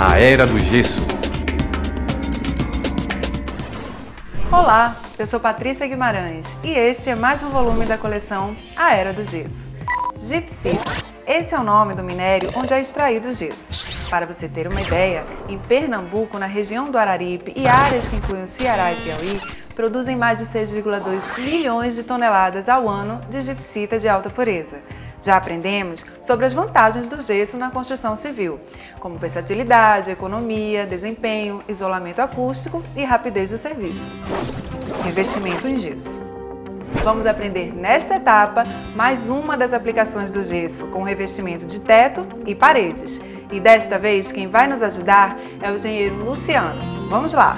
A Era do Gesso. Olá, eu sou Patrícia Guimarães e este é mais um volume da coleção A Era do Gesso. Gipsita, esse é o nome do minério onde é extraído o gesso. Para você ter uma ideia, em Pernambuco, na região do Araripe e áreas que incluem o Ceará e Piauí, produzem mais de 6,2 milhões de toneladas ao ano de gipsita de alta pureza. Já aprendemos sobre as vantagens do gesso na construção civil, como versatilidade, economia, desempenho, isolamento acústico e rapidez do serviço. Revestimento em gesso. Vamos aprender nesta etapa mais uma das aplicações do gesso, com revestimento de teto e paredes. E desta vez quem vai nos ajudar é o engenheiro Luciano. Vamos lá!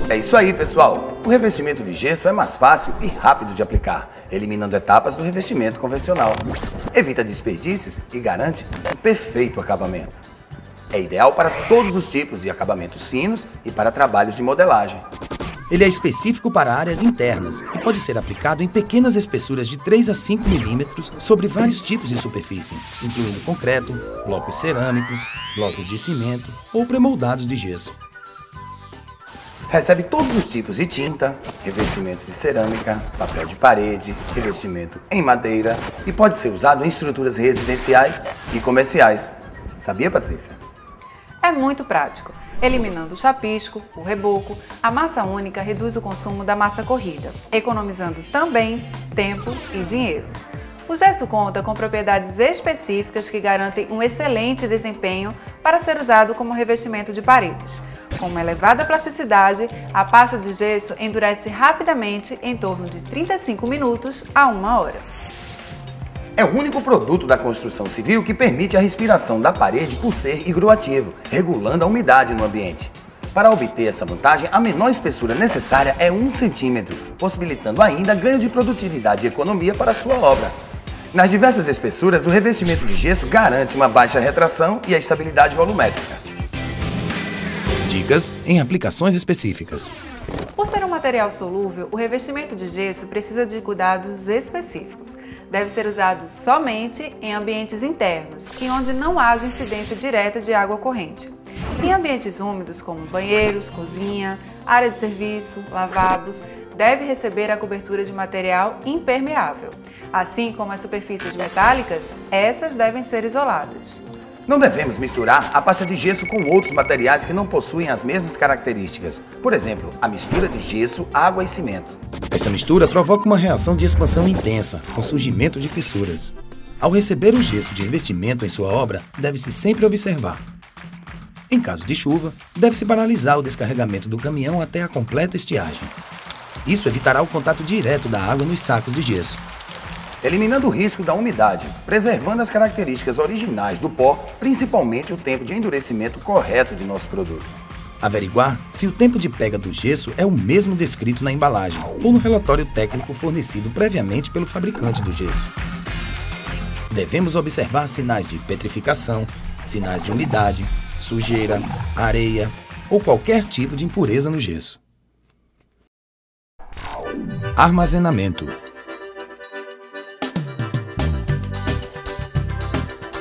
É isso aí, pessoal! O revestimento de gesso é mais fácil e rápido de aplicar, eliminando etapas do revestimento convencional. Evita desperdícios e garante um perfeito acabamento. É ideal para todos os tipos de acabamentos finos e para trabalhos de modelagem. Ele é específico para áreas internas e pode ser aplicado em pequenas espessuras de 3 a 5 milímetros sobre vários tipos de superfície, incluindo concreto, blocos cerâmicos, blocos de cimento ou premoldados de gesso. Recebe todos os tipos de tinta, revestimentos de cerâmica, papel de parede, revestimento em madeira e pode ser usado em estruturas residenciais e comerciais. Sabia, Patrícia? É muito prático. Eliminando o chapisco, o reboco, a massa única reduz o consumo da massa corrida, economizando também tempo e dinheiro. O gesso conta com propriedades específicas que garantem um excelente desempenho para ser usado como revestimento de paredes. Com uma elevada plasticidade, a pasta de gesso endurece rapidamente em torno de 35 minutos a 1 hora. É o único produto da construção civil que permite a respiração da parede por ser higroativo, regulando a umidade no ambiente. Para obter essa vantagem, a menor espessura necessária é 1 centímetro, possibilitando ainda ganho de produtividade e economia para a sua obra. Nas diversas espessuras, o revestimento de gesso garante uma baixa retração e a estabilidade volumétrica. Dicas em aplicações específicas. Por ser um material solúvel, o revestimento de gesso precisa de cuidados específicos. Deve ser usado somente em ambientes internos e onde não haja incidência direta de água corrente. Em ambientes úmidos, como banheiros, cozinha, área de serviço, lavabos, deve receber a cobertura de material impermeável. Assim como as superfícies metálicas, essas devem ser isoladas. Não devemos misturar a pasta de gesso com outros materiais que não possuem as mesmas características. Por exemplo, a mistura de gesso, água e cimento. Esta mistura provoca uma reação de expansão intensa, com surgimento de fissuras. Ao receber o gesso de revestimento em sua obra, deve-se sempre observar. Em caso de chuva, deve-se paralisar o descarregamento do caminhão até a completa estiagem. Isso evitará o contato direto da água nos sacos de gesso, eliminando o risco da umidade, preservando as características originais do pó, principalmente o tempo de endurecimento correto de nosso produto. Averiguar se o tempo de pega do gesso é o mesmo descrito na embalagem ou no relatório técnico fornecido previamente pelo fabricante do gesso. Devemos observar sinais de petrificação, sinais de umidade, sujeira, areia ou qualquer tipo de impureza no gesso. Armazenamento.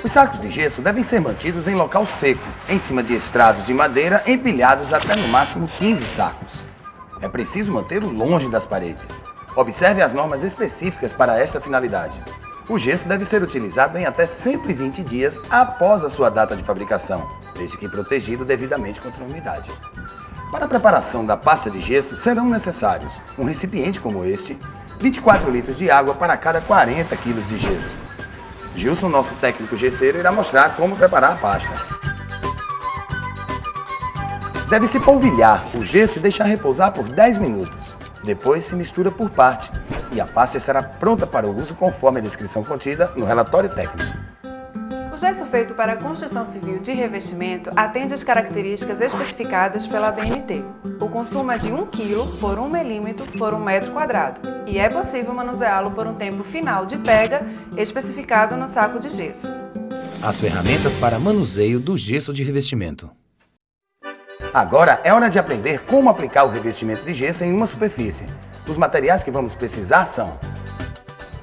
Os sacos de gesso devem ser mantidos em local seco, em cima de estrados de madeira empilhados até no máximo 15 sacos. É preciso mantê-lo longe das paredes. Observe as normas específicas para esta finalidade. O gesso deve ser utilizado em até 120 dias após a sua data de fabricação, desde que protegido devidamente contra a umidade. Para a preparação da pasta de gesso serão necessários um recipiente como este, 24 litros de água para cada 40 kg de gesso. Gilson, nosso técnico gesseiro, irá mostrar como preparar a pasta. Deve-se polvilhar o gesso e deixar repousar por 10 minutos. Depois se mistura por parte e a pasta estará pronta para o uso conforme a descrição contida no relatório técnico. O gesso feito para a construção civil de revestimento atende às características especificadas pela ABNT. O consumo é de 1 kg por 1 milímetro por 1 metro quadrado e é possível manuseá-lo por um tempo final de pega especificado no saco de gesso. As ferramentas para manuseio do gesso de revestimento. Agora é hora de aprender como aplicar o revestimento de gesso em uma superfície. Os materiais que vamos precisar são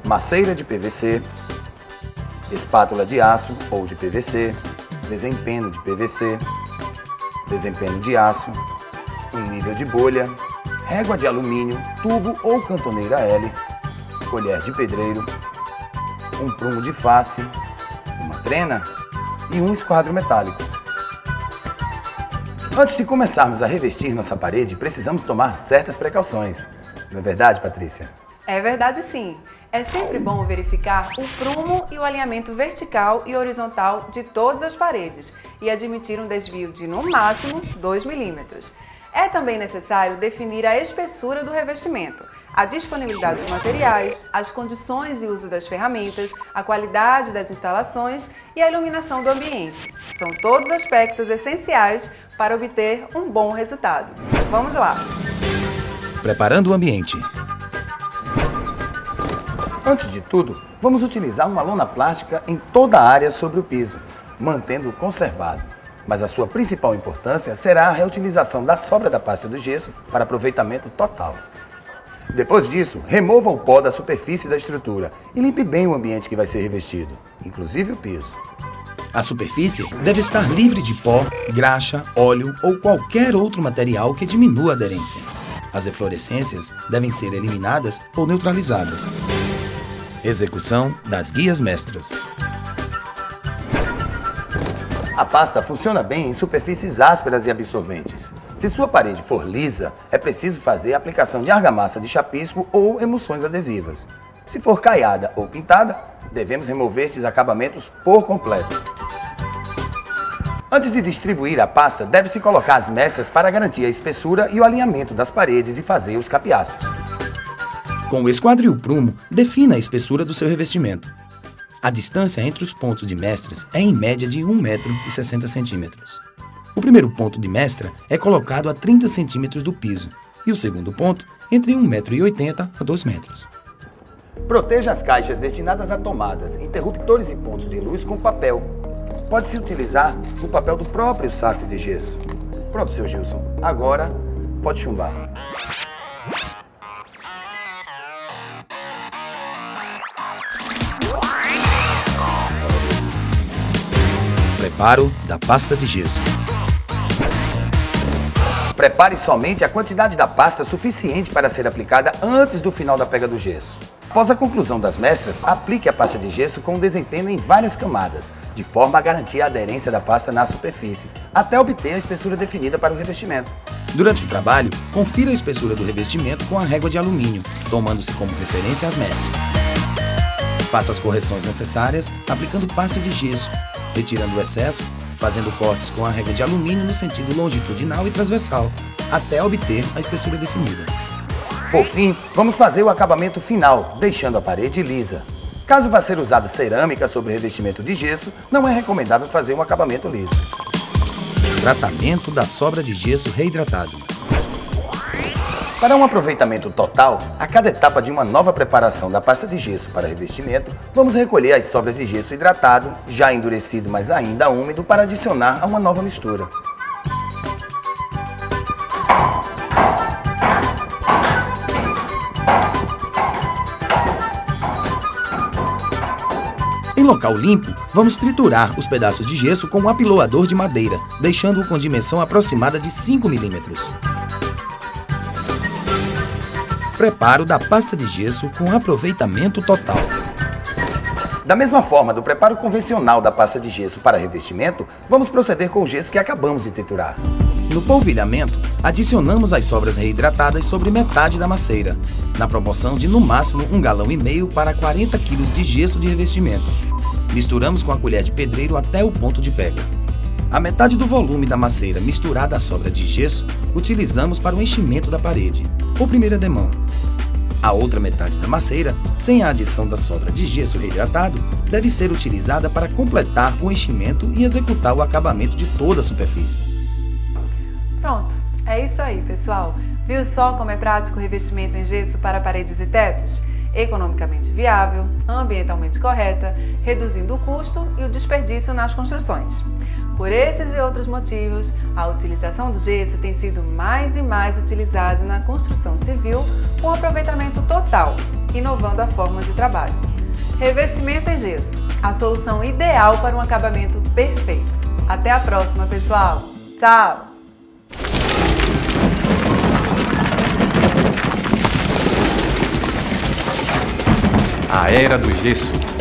maceira de PVC, espátula de aço ou de PVC, desempenho de PVC, desempenho de aço, um nível de bolha, régua de alumínio, tubo ou cantoneira L, colher de pedreiro, um prumo de face, uma trena e um esquadro metálico. Antes de começarmos a revestir nossa parede, precisamos tomar certas precauções. Não é verdade, Patrícia? É verdade, sim. É sempre bom verificar o prumo e o alinhamento vertical e horizontal de todas as paredes e admitir um desvio de, no máximo, 2 milímetros. É também necessário definir a espessura do revestimento, a disponibilidade de materiais, as condições de uso das ferramentas, a qualidade das instalações e a iluminação do ambiente. São todos aspectos essenciais para obter um bom resultado. Vamos lá! Preparando o ambiente. Antes de tudo, vamos utilizar uma lona plástica em toda a área sobre o piso, mantendo-o conservado. Mas a sua principal importância será a reutilização da sobra da pasta do gesso para aproveitamento total. Depois disso, remova o pó da superfície da estrutura e limpe bem o ambiente que vai ser revestido, inclusive o piso. A superfície deve estar livre de pó, graxa, óleo ou qualquer outro material que diminua a aderência. As eflorescências devem ser eliminadas ou neutralizadas. Execução das guias mestras. A pasta funciona bem em superfícies ásperas e absorventes. Se sua parede for lisa, é preciso fazer a aplicação de argamassa de chapisco ou emulsões adesivas. Se for caiada ou pintada, devemos remover estes acabamentos por completo. Antes de distribuir a pasta, deve-se colocar as mestras para garantir a espessura e o alinhamento das paredes e fazer os capiastros. Com o esquadro e o prumo, defina a espessura do seu revestimento. A distância entre os pontos de mestras é em média de 1,60 m. O primeiro ponto de mestra é colocado a 30 cm do piso e o segundo ponto entre 1,80 m a 2 metros. Proteja as caixas destinadas a tomadas, interruptores e pontos de luz com papel. Pode-se utilizar o papel do próprio saco de gesso. Pronto, seu Gilson. Agora pode chumbar. Preparo da pasta de gesso. Prepare somente a quantidade da pasta suficiente para ser aplicada antes do final da pega do gesso. Após a conclusão das mestras, aplique a pasta de gesso com desempenho em várias camadas, de forma a garantir a aderência da pasta na superfície, até obter a espessura definida para o revestimento. Durante o trabalho, confira a espessura do revestimento com a régua de alumínio, tomando-se como referência as mestras. Faça as correções necessárias aplicando pasta de gesso, retirando o excesso, fazendo cortes com a régua de alumínio no sentido longitudinal e transversal, até obter a espessura definida. Por fim, vamos fazer o acabamento final, deixando a parede lisa. Caso vá ser usada cerâmica sobre revestimento de gesso, não é recomendável fazer um acabamento liso. Tratamento da sobra de gesso reidratado. Para um aproveitamento total, a cada etapa de uma nova preparação da pasta de gesso para revestimento, vamos recolher as sobras de gesso hidratado, já endurecido, mas ainda úmido, para adicionar a uma nova mistura. Em local limpo, vamos triturar os pedaços de gesso com um apiloador de madeira, deixando-o com dimensão aproximada de 5 mm. Preparo da pasta de gesso com aproveitamento total. Da mesma forma do preparo convencional da pasta de gesso para revestimento, vamos proceder com o gesso que acabamos de triturar. No polvilhamento, adicionamos as sobras reidratadas sobre metade da maceira, na proporção de no máximo 1,5 galão para 40 kg de gesso de revestimento. Misturamos com a colher de pedreiro até o ponto de pega. A metade do volume da maceira misturada à sobra de gesso, utilizamos para o enchimento da parede, ou primeira demão. A outra metade da maceira, sem a adição da sobra de gesso reidratado, deve ser utilizada para completar o enchimento e executar o acabamento de toda a superfície. Pronto, é isso aí, pessoal. Viu só como é prático o revestimento em gesso para paredes e tetos? Economicamente viável, ambientalmente correta, reduzindo o custo e o desperdício nas construções. Por esses e outros motivos, a utilização do gesso tem sido mais e mais utilizada na construção civil com aproveitamento total, inovando a forma de trabalho. Revestimento em gesso, a solução ideal para um acabamento perfeito. Até a próxima, pessoal. Tchau! A Era do Gesso.